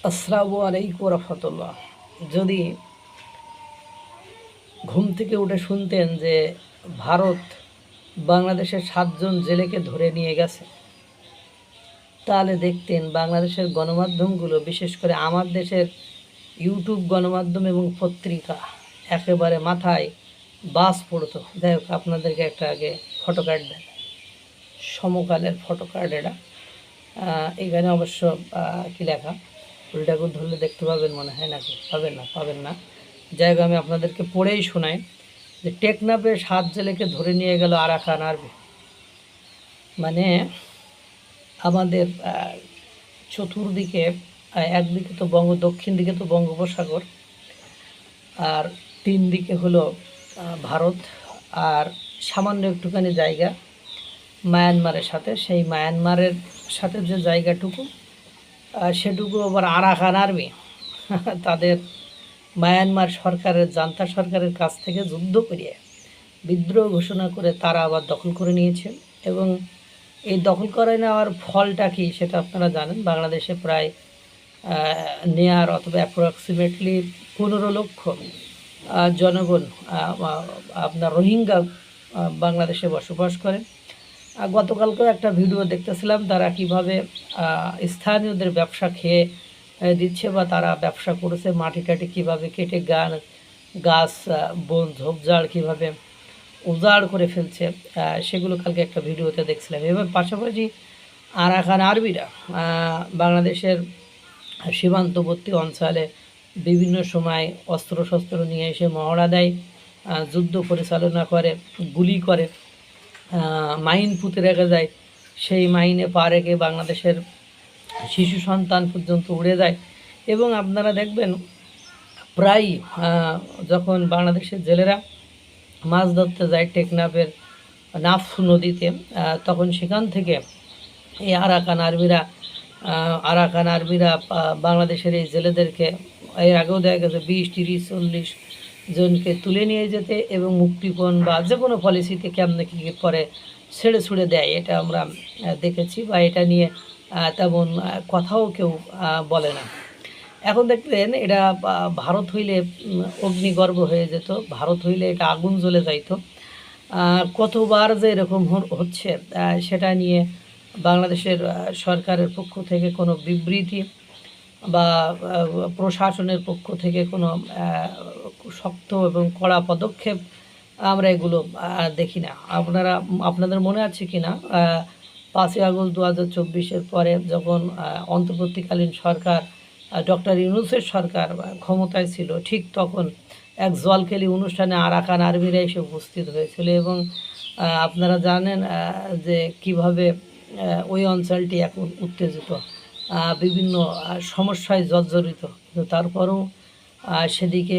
আসসালামু আলাইকুম রহমতুল্লাহ। যদি ঘুম থেকে উঠে শুনতেন যে ভারত বাংলাদেশের 7 জন জেলেকে ধরে নিয়ে গেছে, তাহলে দেখতেন বাংলাদেশের গণমাধ্যমগুলো, বিশেষ করে আমার দেশের ইউটিউব গণমাধ্যম এবং পত্রিকা একেবারে মাথায় বাস পড়তো। যাই হোক, আপনাদেরকে একটা আগে ফটো কার্ড দেন, সমকালের ফটো কার্ড এটা। এখানে অবশ্য কি লেখা, উল্টাকে ধরলে দেখতে পাবেন মনে হয়, নাকি পাবেন না। যাই হোক, আমি আপনাদেরকে পড়েই শোনাই যে টেকনাফে 7 জেলেকে ধরে নিয়ে গেল আরাকান আর্মি। মানে আমাদের চতুর্দিকে, একদিকে তো দক্ষিণ দিকে তো বঙ্গোপসাগর, আর 3 দিকে হলো ভারত, আর সামান্য একটুখানি জায়গা মায়ানমারের সাথে। সেই মায়ানমারের সাথে যে জায়গাটুকু, সেটুকু আবার আরাকান আর্মি তাদের মায়ানমার সরকারের, জান্তা সরকারের কাছ থেকে যুদ্ধ করিয়ে বিদ্রোহ ঘোষণা করে তারা আবার দখল করে নিয়েছে। এবং এই দখল করে নেওয়ার ফলটা কি সেটা আপনারা জানেন। বাংলাদেশে প্রায় নেয়ার অথবা অ্যাপ্রক্সিমেটলি 15 লক্ষ জনগণ আপনার রোহিঙ্গা বাংলাদেশে বসবাস করে। গতকালকেও একটা ভিডিও দেখতেছিলাম, তারা কিভাবে স্থানীয়দের ব্যবসা খেয়ে দিচ্ছে, বা তারা ব্যবসা করেছে, মাটি টাটি কীভাবে কেটে গাছ বন ঝোপঝাড় কীভাবে উজাড় করে ফেলছে, সেগুলো কালকে একটা ভিডিওতে দেখছিলাম। এবার পাশাপাশি আরাকান আর্মিরা বাংলাদেশের সীমান্তবর্তী অঞ্চলে বিভিন্ন সময় অস্ত্রশস্ত্র নিয়ে এসে মহড়া দেয়, যুদ্ধ পরিচালনা করে, গুলি করে, মাইন পুঁতে রেখে যায়। সেই মাইনে পা রেখে বাংলাদেশের শিশু সন্তান পর্যন্ত উড়ে যায়। এবং আপনারা দেখবেন প্রায় যখন বাংলাদেশের জেলেরা মাছ ধরতে যায় টেকনাফের নাফসু নদীতে, তখন সেখান থেকে এই আরাকান আর্মিরা বাংলাদেশের এই জেলেদেরকে এর আগেও দেখা গেছে 20, 30, 40 জনকে তুলে নিয়ে যেতে এবং মুক্তিপণ বা যে কোনো পলিসিতে কেমনে কী করে ছেড়ে ছুড়ে দেয়, এটা আমরা দেখেছি, বা এটা নিয়ে তেমন কথাও কেউ বলে না। এখন দেখলেন এটা ভারত হইলে অগ্নিগর্ভ হয়ে যেত, ভারত হইলে এটা আগুন জ্বলে যাইতো। কতবার যে এরকম হচ্ছে সেটা নিয়ে বাংলাদেশের সরকারের পক্ষ থেকে কোনো বিবৃতি বা প্রশাসনের পক্ষ থেকে কোনো শক্ত এবং কড়া পদক্ষেপ আমরা এগুলো দেখি না। আপনাদের মনে আছে কি না, 5ই আগস্ট 2024-এর পরে যখন অন্তর্বর্তীকালীন সরকার ডক্টর ইউনূসের সরকার ক্ষমতায় ছিল, ঠিক তখন এক জলকেলি অনুষ্ঠানে আরাকান আর্মিরা এসে উপস্থিত হয়েছিল। এবং আপনারা জানেন যে কিভাবে ওই অঞ্চলটি এখন উত্তেজিত, বিভিন্ন সমস্যায় জর্জরিত, কিন্তু তারপরেও সেদিকে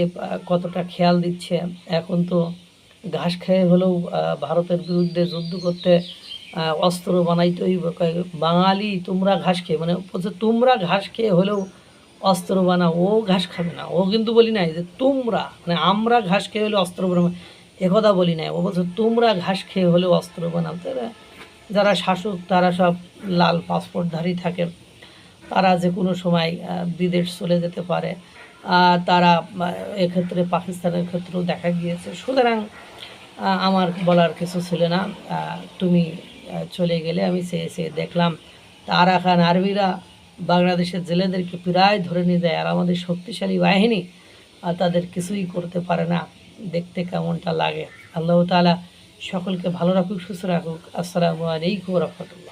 কতটা খেয়াল দিচ্ছে। এখন তো ঘাস খেয়ে হলেও ভারতের বিরুদ্ধে যুদ্ধ করতে অস্ত্র বানাইতেই বাঙালি, তোমরা ঘাস খেয়ে, মানে বলছে তোমরা ঘাস খেয়ে হলেও অস্ত্র বানাও। ও ঘাস খাবে না, ও কিন্তু বলি নাই যে তোমরা, মানে আমরা ঘাস খেয়ে হলে অস্ত্র বানাবো একথা বলি নাই, ও বলছে তোমরা ঘাস খেয়ে হলেও অস্ত্র বানাও। যারা শাসক তারা সব লাল পাসপোর্টধারী থাকে, তারা যে কোনো সময় বিদেশ চলে যেতে পারে, তারা এক্ষেত্রে পাকিস্তানের ক্ষেত্রেও দেখা গিয়েছে। সুতরাং আমার বলার কিছু ছিল না, তুমি চলে গেলে আমি চেয়ে দেখলাম আরাকান আর্মিরা বাংলাদেশের জেলেদেরকে প্রায় ধরে নিয়ে যায়, আর আমাদের শক্তিশালী বাহিনী তাদের কিছুই করতে পারে না। দেখতে কেমনটা লাগে। আল্লাহ তাআলা সকলকে ভালো রাখুক, সুস্থ রাখুক। আসসালামু আলাইকুম ওয়া রাহমাতুল্লাহ।